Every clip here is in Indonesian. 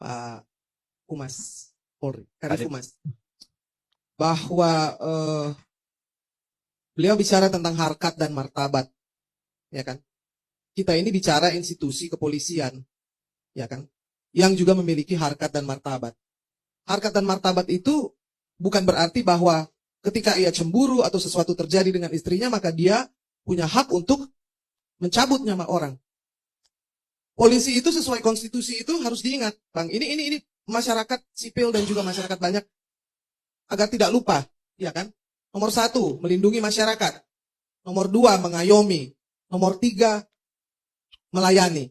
Pak Humas Polri, Kadif. Humas, bahwa beliau bicara tentang harkat dan martabat, ya kan? Kita ini bicara institusi kepolisian, ya kan? Yang juga memiliki harkat dan martabat. Harkat dan martabat itu bukan berarti bahwa ketika ia cemburu atau sesuatu terjadi dengan istrinya, maka dia punya hak untuk mencabut nyawa orang. Polisi itu sesuai konstitusi itu harus diingat, Bang. Ini masyarakat sipil dan juga masyarakat banyak agar tidak lupa, ya kan? Nomor 1, melindungi masyarakat. Nomor 2, mengayomi. Nomor 3, melayani.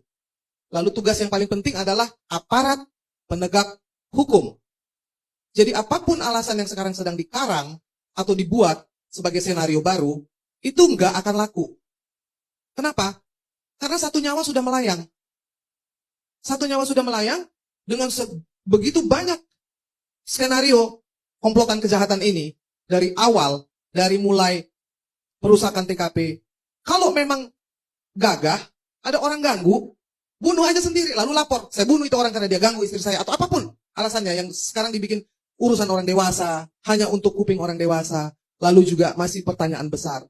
Lalu tugas yang paling penting adalah aparat penegak hukum. Jadi apapun alasan yang sekarang sedang dikarang atau dibuat sebagai senario baru, itu nggak akan laku. Kenapa? Karena satu nyawa sudah melayang. Satu nyawa sudah melayang dengan begitu banyak skenario komplotan kejahatan ini dari awal, dari mulai perusakan TKP. Kalau memang gagah, ada orang ganggu, bunuh aja sendiri, lalu lapor. Saya bunuh itu orang karena dia ganggu istri saya, atau apapun alasannya yang sekarang dibikin urusan orang dewasa, hanya untuk kuping orang dewasa, lalu juga masih pertanyaan besar.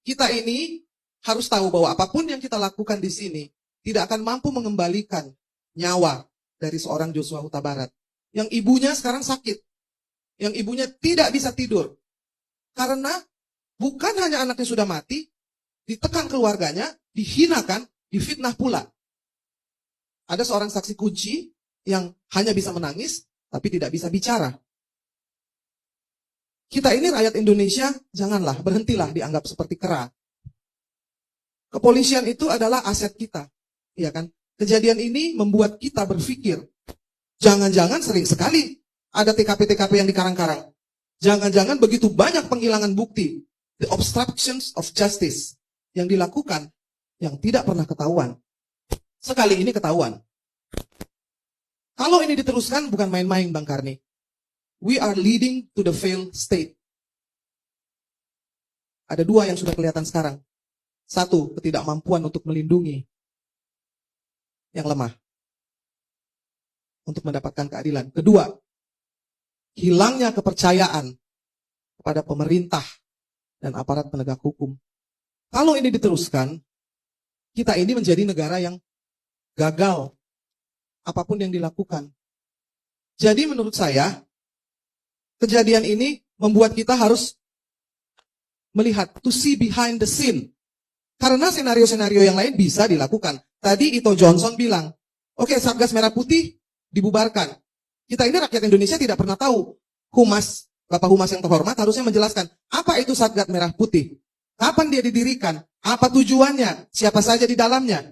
Kita ini harus tahu bahwa apapun yang kita lakukan di sini tidak akan mampu mengembalikan nyawa dari seorang Joshua Huta Barat. Yang ibunya sekarang sakit. Yang ibunya tidak bisa tidur. Karena bukan hanya anaknya sudah mati, ditekan keluarganya, dihinakan, difitnah pula. Ada seorang saksi kunci yang hanya bisa menangis, tapi tidak bisa bicara. Kita ini rakyat Indonesia, janganlah, berhentilah dianggap seperti kera. Kepolisian itu adalah aset kita, ya kan? Kejadian ini membuat kita berpikir, jangan-jangan sering sekali ada TKP-TKP yang dikarang-karang. Jangan-jangan begitu banyak penghilangan bukti, the obstructions of justice, yang dilakukan, yang tidak pernah ketahuan. Sekali ini ketahuan. Kalau ini diteruskan, bukan main-main, Bang Karni. We are leading to the failed state. Ada 2 yang sudah kelihatan sekarang. 1, ketidakmampuan untuk melindungi yang lemah. Untuk mendapatkan keadilan. 2, hilangnya kepercayaan kepada pemerintah dan aparat penegak hukum. Kalau ini diteruskan, kita ini menjadi negara yang gagal apapun yang dilakukan. Jadi menurut saya, kejadian ini membuat kita harus melihat, to see behind the scene. Karena senario-senario yang lain bisa dilakukan. Tadi Ito Johnson bilang, oke, Satgas Merah Putih dibubarkan. Kita ini rakyat Indonesia tidak pernah tahu. Humas, Bapak Humas yang terhormat harusnya menjelaskan, apa itu Satgas Merah Putih? Kapan dia didirikan? Apa tujuannya? Siapa saja di dalamnya?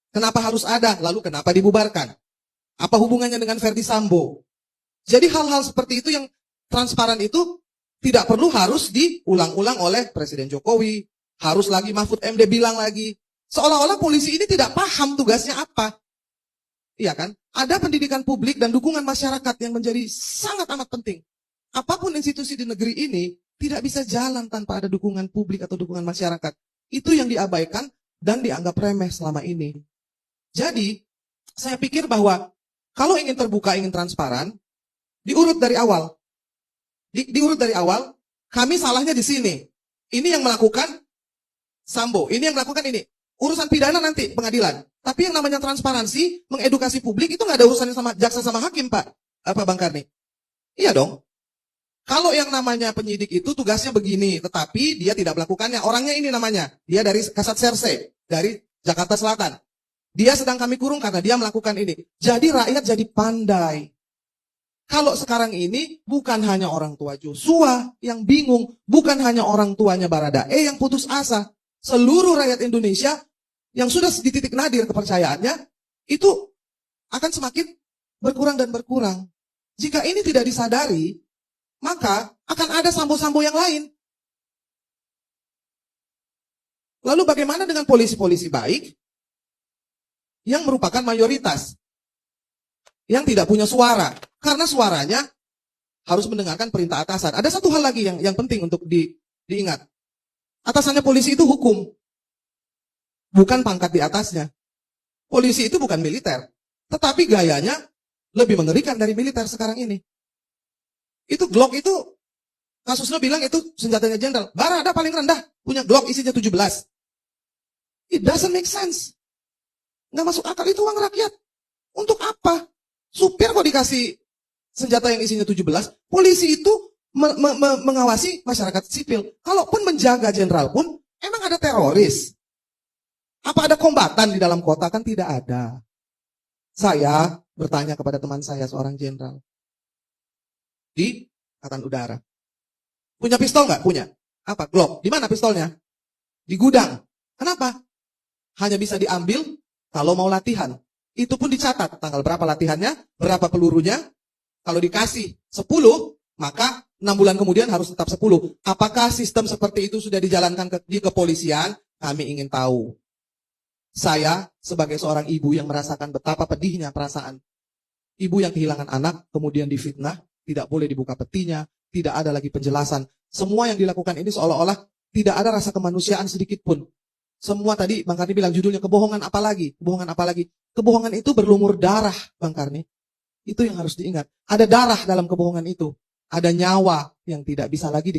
Kenapa harus ada? Lalu kenapa dibubarkan? Apa hubungannya dengan Verdi Sambo? Jadi hal-hal seperti itu yang transparan itu tidak perlu harus diulang-ulang oleh Presiden Jokowi. Harus lagi Mahfud MD bilang lagi. Seolah-olah polisi ini tidak paham tugasnya apa. Iya kan? Ada pendidikan publik dan dukungan masyarakat yang menjadi sangat amat penting. Apapun institusi di negeri ini tidak bisa jalan tanpa ada dukungan publik atau dukungan masyarakat. Itu yang diabaikan dan dianggap remeh selama ini. Jadi, saya pikir bahwa kalau ingin terbuka, ingin transparan, diurut dari awal. Diurut dari awal, kami salahnya di sini. Ini yang melakukan Sambo, ini yang melakukan ini. Urusan pidana nanti pengadilan. Tapi yang namanya transparansi, mengedukasi publik itu nggak ada urusannya sama jaksa sama hakim, Pak. Apa Bang Karni? Iya dong. Kalau yang namanya penyidik itu tugasnya begini, tetapi dia tidak melakukannya. Orangnya ini namanya, dia dari Kasat Serse, dari Jakarta Selatan. Dia sedang kami kurung karena dia melakukan ini. Jadi rakyat jadi pandai. Kalau sekarang ini bukan hanya orang tua Joshua yang bingung, bukan hanya orang tuanya Baradae yang putus asa. Seluruh rakyat Indonesia yang sudah di titik nadir kepercayaannya, itu akan semakin berkurang dan berkurang. Jika ini tidak disadari, maka akan ada sambo-sambo yang lain. Lalu bagaimana dengan polisi-polisi baik yang merupakan mayoritas, yang tidak punya suara, karena suaranya harus mendengarkan perintah atasan. Ada satu hal lagi yang penting untuk diingat. Atasannya polisi itu hukum, bukan pangkat di atasnya. Polisi itu bukan militer, tetapi gayanya lebih mengerikan dari militer sekarang ini. Itu Glock itu, kasusnya bilang itu senjatanya jenderal. Barada paling rendah punya Glock isinya 17. It doesn't make sense. Nggak masuk akal, itu uang rakyat. Untuk apa? Supir kok dikasih senjata yang isinya 17, polisi itu mengawasi masyarakat sipil. Kalaupun menjaga jenderal pun, emang ada teroris? Apa ada kombatan di dalam kota? Kan tidak ada. Saya bertanya kepada teman saya, seorang jenderal di Angkatan Udara. Punya pistol nggak? Punya. Apa? Glock. Di mana pistolnya? Di gudang. Kenapa? Hanya bisa diambil kalau mau latihan. Itu pun dicatat. Tanggal berapa latihannya, berapa pelurunya. Kalau dikasih 10, maka 6 bulan kemudian harus tetap 10. Apakah sistem seperti itu sudah dijalankan di kepolisian? Kami ingin tahu. Saya sebagai seorang ibu yang merasakan betapa pedihnya perasaan ibu yang kehilangan anak, kemudian difitnah, tidak boleh dibuka petinya, tidak ada lagi penjelasan. Semua yang dilakukan ini seolah-olah tidak ada rasa kemanusiaan sedikit pun. Semua tadi Bang Karni bilang judulnya kebohongan apa lagi? Kebohongan apa lagi? Kebohongan itu berlumur darah, Bang Karni. Itu yang harus diingat. Ada darah dalam kebohongan itu. Ada nyawa yang tidak bisa lagi